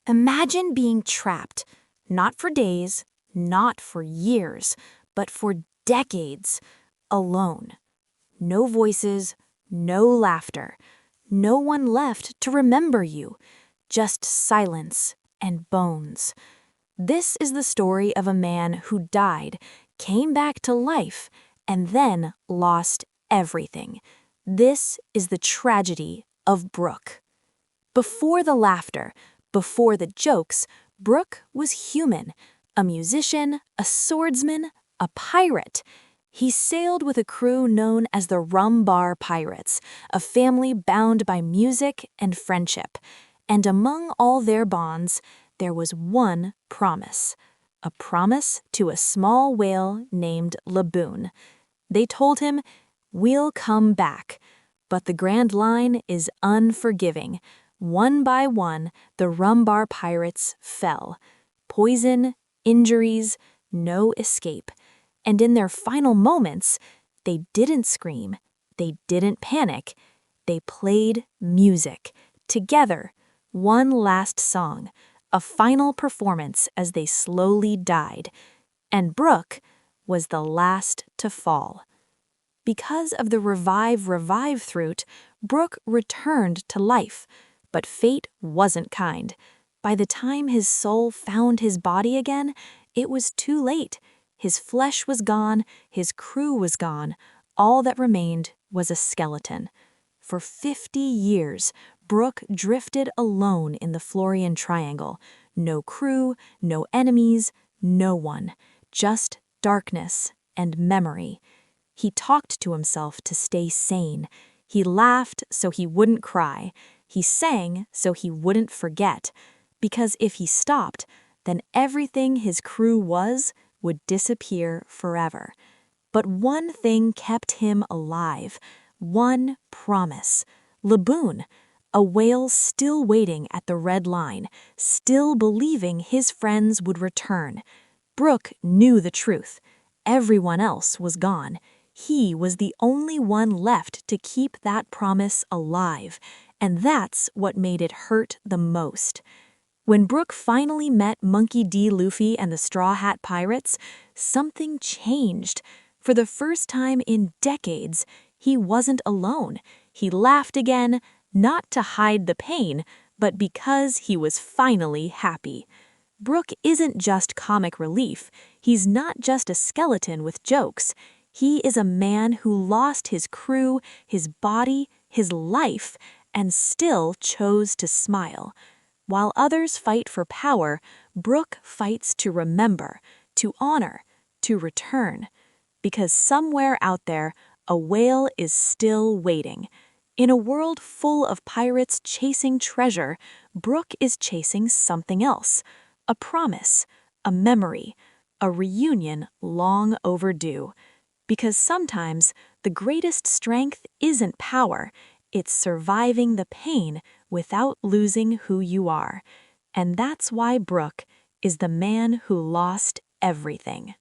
Imagine being trapped, not for days, not for years, but for decades, alone. No voices, no laughter, no one left to remember you, just silence and bones. This is the story of a man who died, came back to life, and then lost everything. This is the tragedy of Brook. Before the laughter, before the jokes, Brook was human, a musician, a swordsman, a pirate. He sailed with a crew known as the Rum Bar Pirates, a family bound by music and friendship. And among all their bonds, there was one promise. A promise to a small whale named Laboon. They told him, "We'll come back." But the Grand Line is unforgiving. One by one, the Rum Bar Pirates fell. Poison, injuries, no escape. And in their final moments, they didn't scream, they didn't panic. They played music, together, one last song, a final performance as they slowly died. And Brook was the last to fall. Because of the revive fruit, Brook returned to life. But fate wasn't kind. By the time his soul found his body again, it was too late. His flesh was gone, his crew was gone. All that remained was a skeleton. For 50 years, Brook drifted alone in the Florian Triangle. No crew, no enemies, no one. Just darkness and memory. He talked to himself to stay sane. He laughed so he wouldn't cry. He sang so he wouldn't forget. Because if he stopped, then everything his crew was would disappear forever. But one thing kept him alive. One promise. Laboon, a whale still waiting at the red line, still believing his friends would return. Brook knew the truth. Everyone else was gone. He was the only one left to keep that promise alive, and that's what made it hurt the most. When Brook finally met Monkey D. Luffy and the Straw Hat Pirates, something changed. For the first time in decades, he wasn't alone. He laughed again, not to hide the pain, but because he was finally happy. Brook isn't just comic relief. He's not just a skeleton with jokes. He is a man who lost his crew, his body, his life, and still chose to smile. While others fight for power, Brook fights to remember, to honor, to return. Because somewhere out there, a whale is still waiting. In a world full of pirates chasing treasure, Brook is chasing something else. A promise, a memory, a reunion long overdue. Because sometimes the greatest strength isn't power, it's surviving the pain without losing who you are. And that's why Brook is the man who lost everything.